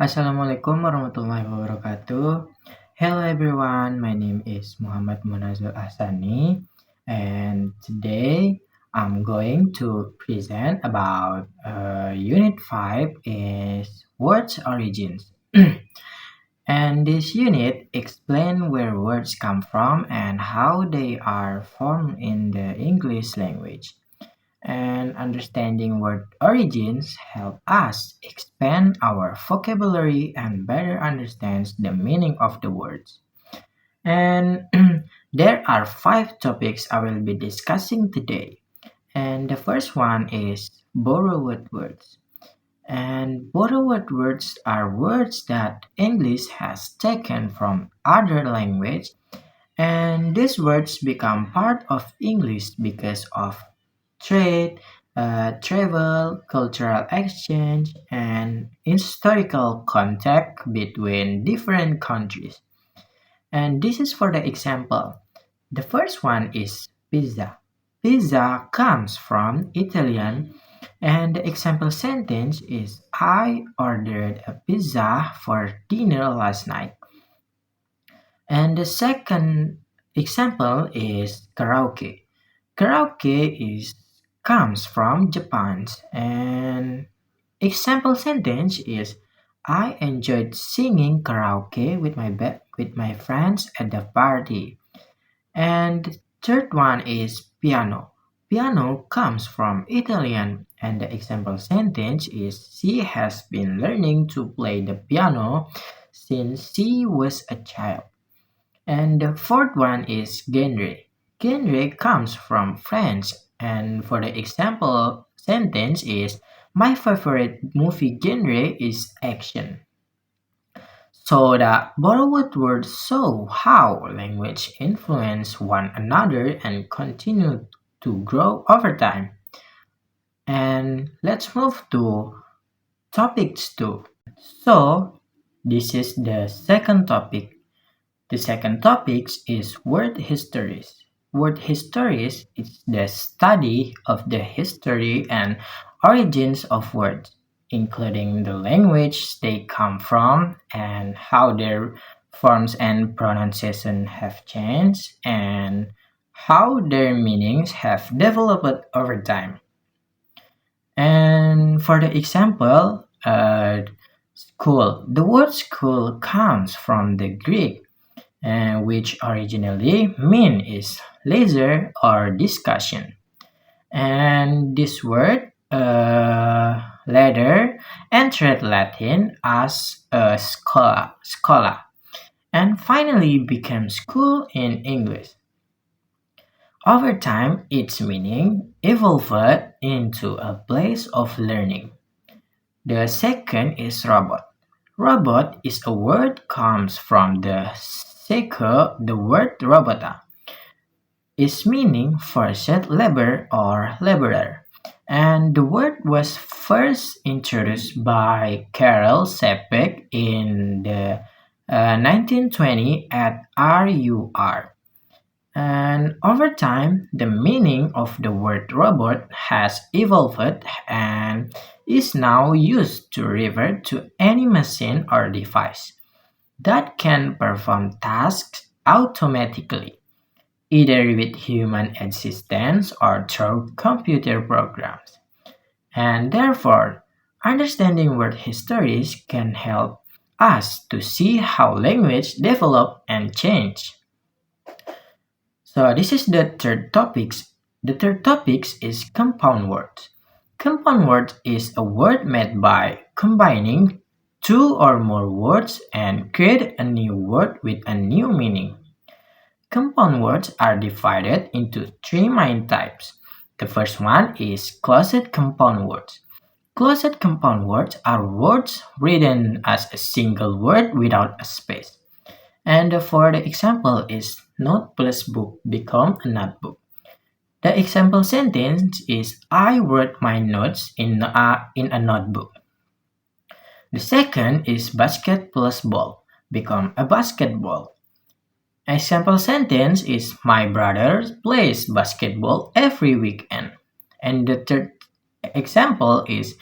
Assalamualaikum warahmatullahi wabarakatuh. Hello everyone, my name is Muhammad Munazul Ahsani, and today I'm going to present about Unit 5 is Words Origins. And this unit explain where words come from and how they are formed in the English language. And understanding word origins help us expand our vocabulary and better understand the meaning of the words. And there are five topics I will be discussing today. And the first one is borrowed words. And borrowed words are words that English has taken from other language, and these words become part of English because of trade, travel, cultural exchange, and historical contact between different countries. And this is for the example. The first one is pizza. Pizza comes from Italian, and the example sentence is I ordered a pizza for dinner last night. And the second example is karaoke. Karaoke is comes from Japan, and example sentence is I enjoyed singing karaoke with with my friends at the party. And the third one is piano. Piano comes from Italian, and the example sentence is she has been learning to play the piano since she was a child. And the fourth one is genre. Genre comes from French, and for the example sentence is my favorite movie genre is action. So the borrowed words show how language influence one another and continue to grow over time. And let's move to topics 2. So this is the second topic. The second topic is word histories. Word histories is the study of the history and origins of words, including the language they come from and how their forms and pronunciation have changed and how their meanings have developed over time. And for the example, school. The word school comes from the Greek which originally mean is leisure or discussion. And this word later entered Latin as schola, and finally became school in English. Over time, its meaning evolved into a place of learning. The second is robot. Robot is a word comes from the Seiko, the word robota is meaning forced labor or laborer, and the word was first introduced by Karel Čapek in the 1920 at RUR. And over time, the meaning of the word robot has evolved and is now used to refer to any machine or device that can perform tasks automatically, either with human assistance or through computer programs. And therefore, understanding word histories can help us to see how language develop and change. So this is the third topics. The third topics is compound words. Compound word is a word made by combining two or more words and create a new word with a new meaning. Compound words are divided into three main types. The first one is closed compound words. Closed compound words are words written as a single word without a space. And for the example is note plus book become a notebook. The example sentence is I wrote my notes in a notebook. The second is basket plus ball become a basketball. Example sentence is my brother plays basketball every weekend. And the third example is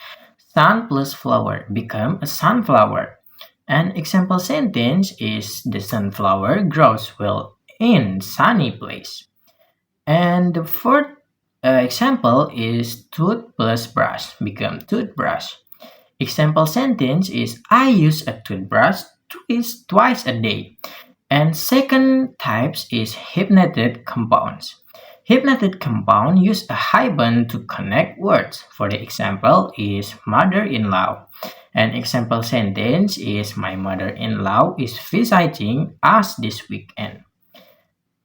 sun plus flower become a sunflower. An example sentence is the sunflower grows well in sunny place. And the fourth example is tooth plus brush become toothbrush. Example sentence is I use a toothbrush twice a day. And second types is hyphenated compounds. Hyphenated compound use a hyphen to connect words. For the example is mother-in-law. An example sentence is my mother-in-law is visiting us this weekend.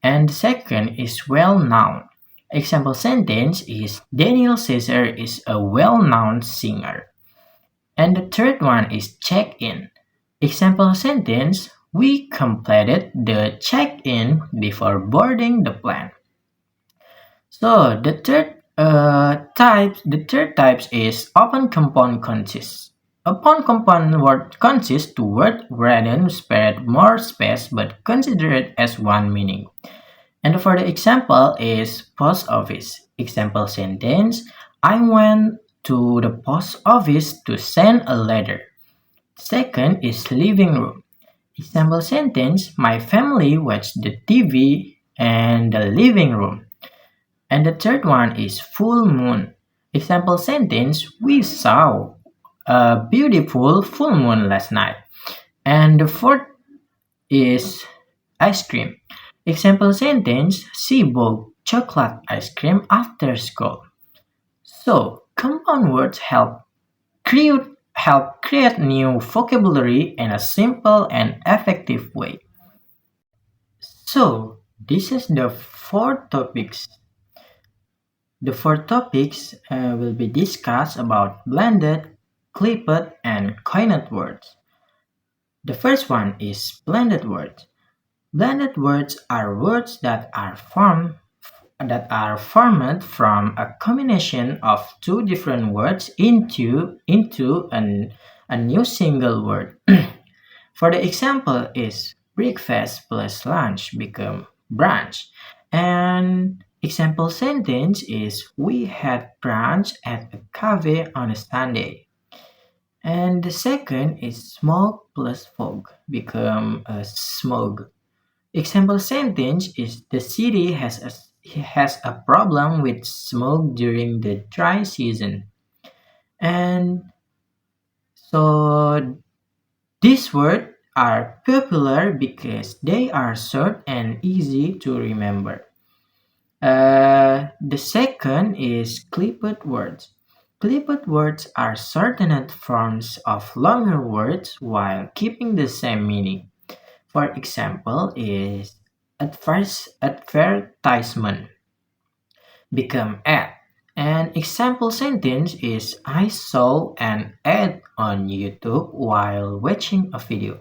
And the second is well-known. Example sentence is Daniel Caesar is a well-known singer. And the third one is check-in. Example sentence we completed the check-in before boarding the plane. So the third types is open compound consists. Open compound word consists two words rather spared more space but considered as one meaning. And for the example is post office. Example sentence I went to the post office to send a letter. Second is living room. Example sentence my family watched the TV in the living room. And the third one is full moon. Example sentence we saw a beautiful full moon last night. And the fourth is ice cream. Example sentence she bought chocolate ice cream after school. So compound words create help create new vocabulary in a simple and effective way. So this is the four topics. The four topics will be discussed about blended, clipped, and coined words. The first one is blended words. Blended words are words that are formed from a combination of two different words into a new single word. For the example is breakfast plus lunch become brunch. And example sentence is we had brunch at a cafe on a Sunday. And the second is smoke plus fog become a smog. Example sentence is the city has a problem with smoke during the dry season. And so these words are popular because they are short and easy to remember. The second is clipped words. Clipped words are shortened forms of longer words while keeping the same meaning. For example, is advertisement become ad. An example sentence is I saw an ad on YouTube while watching a video.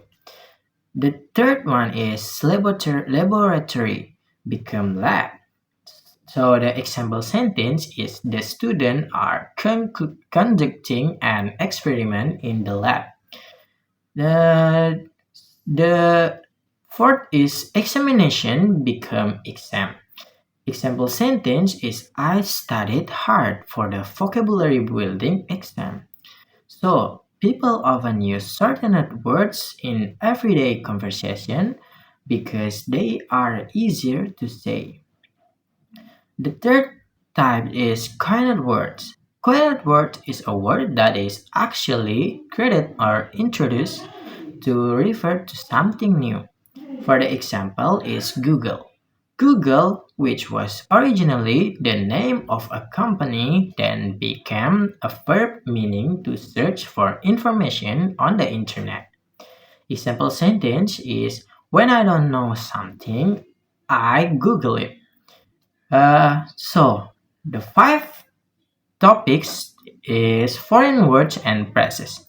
The third one is laboratory become lab. So the example sentence is the students are conducting an experiment in the lab. The the fourth is examination become exam. Example sentence is I studied hard for the vocabulary building exam. So people often use certain words in everyday conversation because they are easier to say. The third type is coined words. Coined word is a word that is actually created or introduced to refer to something new. For the example is Google. Google, which was originally the name of a company, then became a verb meaning to search for information on the internet. Example sentence is when I don't know something, I Google it. So the five topics is foreign words and phrases.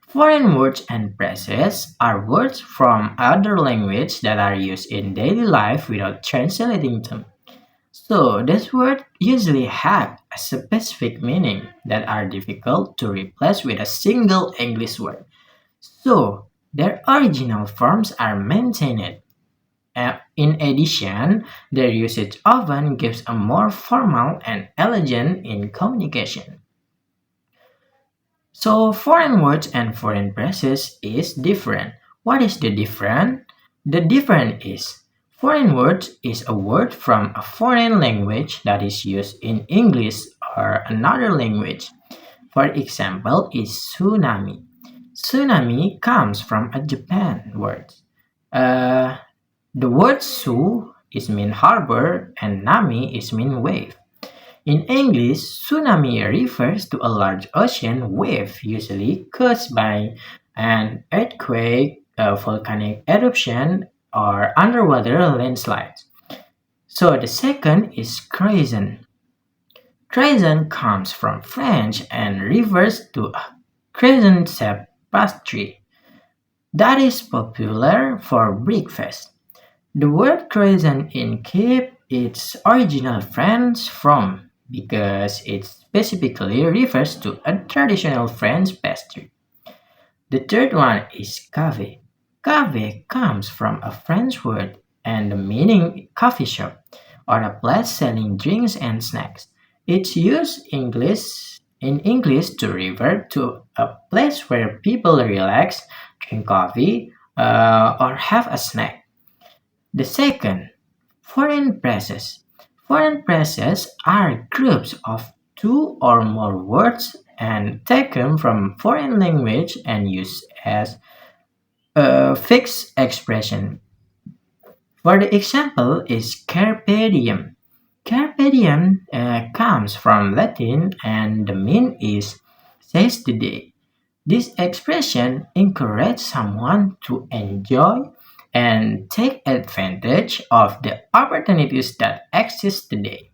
Foreign words and phrases are words from other language that are used in daily life without translating them. So these words usually have a specific meaning that are difficult to replace with a single English word. So their original forms are maintained. In addition, their usage often gives a more formal and elegant in communication. So foreign words and foreign phrases is different. What is the difference? The difference is foreign words is a word from a foreign language that is used in English or another language. For example, is tsunami. Tsunami comes from a Japan word. Uh, the word su is mean harbor and nami is mean wave. In English, tsunami refers to a large ocean wave usually caused by an earthquake, a volcanic eruption, or underwater landslides. So the second is crescent. Crescent comes from French and refers to a crescent-shaped pastry that is popular for breakfast. The word croissant in keep its original French form because it specifically refers to a traditional French pastry. The third one is café. Café comes from a French word and the meaning coffee shop or a place selling drinks and snacks. It's used in English to refer to a place where people relax, drink coffee, or have a snack. The second, foreign presses. Foreign presses are groups of two or more words and taken from foreign language and used as a fixed expression. For the example is carpe diem. Carpe diem comes from Latin and the meaning is seize the day. This expression encourages someone to enjoy and take advantage of the opportunities that exist today.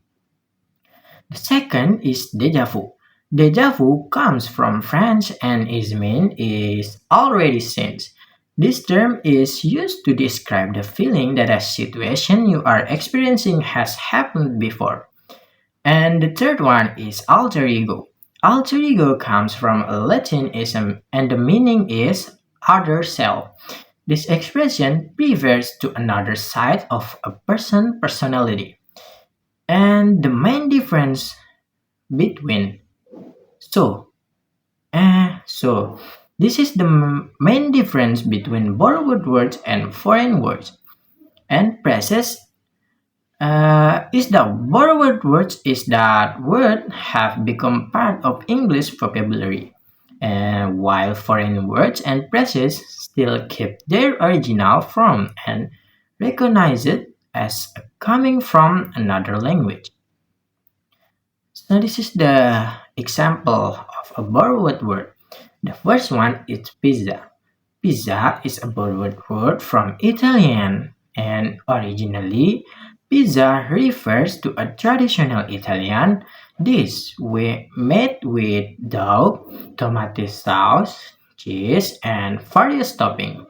The second is déjà vu. Déjà vu comes from French and its meaning is already seen. This term is used to describe the feeling that a situation you are experiencing has happened before. And the third one is alter ego. Alter ego comes from a Latinism and the meaning is other self. This expression refers to another side of a person's personality. And the main difference between so so this is the main difference between borrowed words and foreign words and phrases is that borrowed words is that words have become part of English vocabulary, and while foreign words and phrases still keep their original form and recognize it as coming from another language. So this is the example of a borrowed word. The first one is pizza. Pizza is a borrowed word from Italian, and originally, pizza refers to a traditional Italian dish made with dough, tomato sauce, cheese, and various toppings.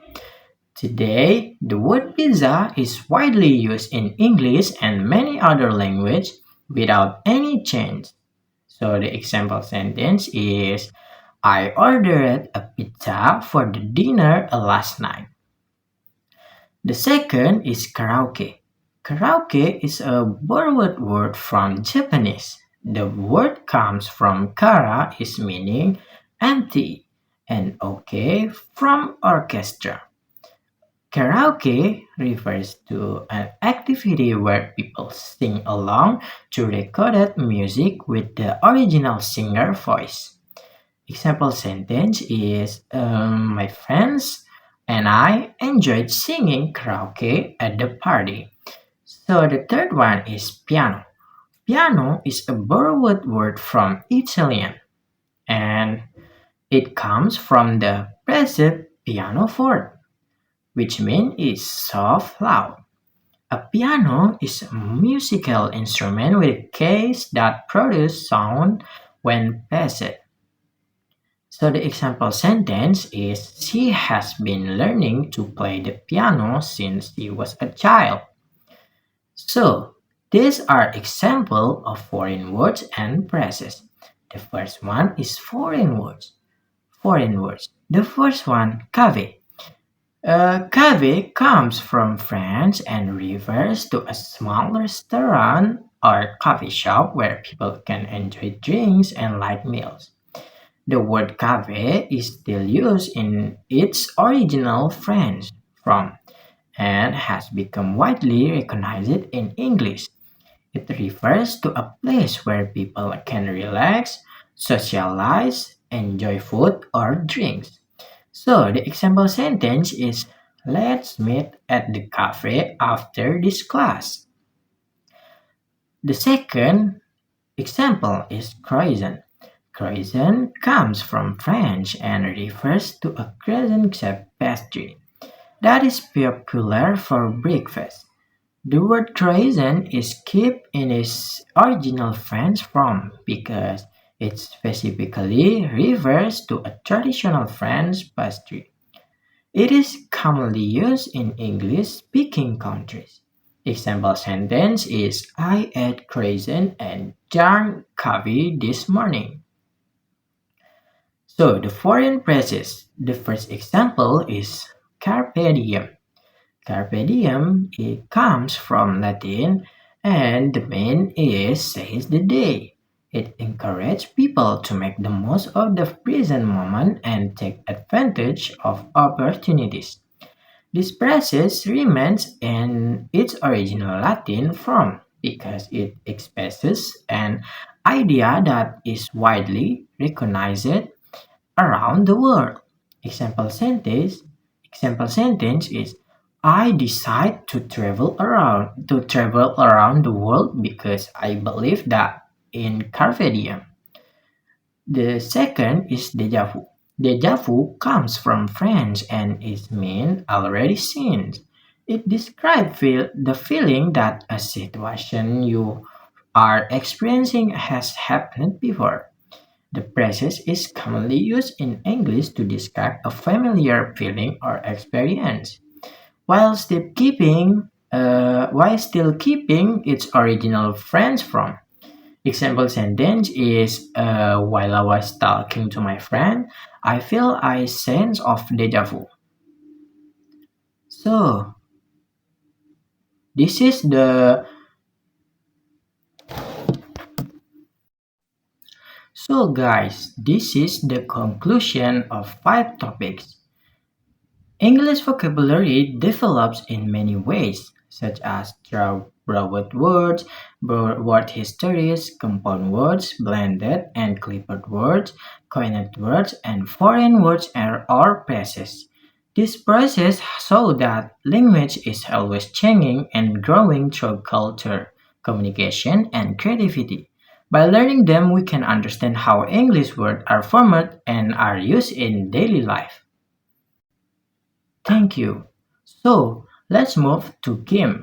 Today, the word pizza is widely used in English and many other languages without any change. So the example sentence is I ordered a pizza for the dinner last night. The second is karaoke. Karaoke is a borrowed word from Japanese. The word comes from kara is meaning empty and oke from orchestra. Karaoke refers to an activity where people sing along to recorded music with the original singer voice. Example sentence is my friends and I enjoyed singing karaoke at the party. So the third one is piano. Piano is a borrowed word from Italian and it comes from the passive piano forte, which means is soft loud. A piano is a musical instrument with a case that produces sound when pressed. So the example sentence is she has been learning to play the piano since she was a child. So these are examples of foreign words and phrases. The first one is foreign words. Foreign words. The first one, café. Café comes from French and refers to a small restaurant or coffee shop where people can enjoy drinks and light meals. The word cafe is still used in its original French form and has become widely recognized in English. It refers to a place where people can relax, socialize, enjoy food or drinks. So the example sentence is let's meet at the cafe after this class. The second example is croissant. Croissant comes from French and refers to a croissant-shaped pastry that is popular for breakfast. The word croissant is kept in its original French form because it specifically refers to a traditional French pastry. It is commonly used in English-speaking countries. Example sentence is I ate croissant and jam coffee this morning. So the foreign phrases. The first example is carpe diem. Carpe diem it comes from Latin and the meaning is seize the day. It encourages people to make the most of the present moment and take advantage of opportunities. This phrase remains in its original Latin form because it expresses an idea that is widely recognized around the world. Example sentence example sentence is I decide to travel around the world because I believe that in Carpe Diem. The second is déjà vu. Déjà vu comes from French and it means already seen. It describes the feeling that a situation you are experiencing has happened before. The phrase is commonly used in English to describe a familiar feeling or experience, while still keeping its original French form. Example sentence is while I was talking to my friend, I feel a sense of deja vu. So this is the so guys, this is the conclusion of 5 topics. English vocabulary develops in many ways, such as through borrowed words, word histories, compound words, blended and clipped words, coined words, and foreign words or phrases. This process shows that language is always changing and growing through culture, communication, and creativity. By learning them, we can understand how English words are formed and are used in daily life. Thank you. So let's move to game.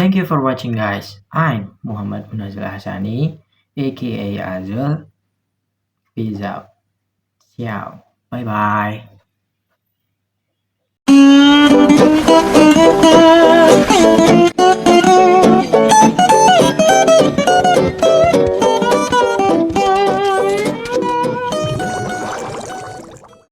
thank you for watching, guys. I'm Muhammad Munazul Ahsani, aka Azul. Peace out. Ciao. Bye bye.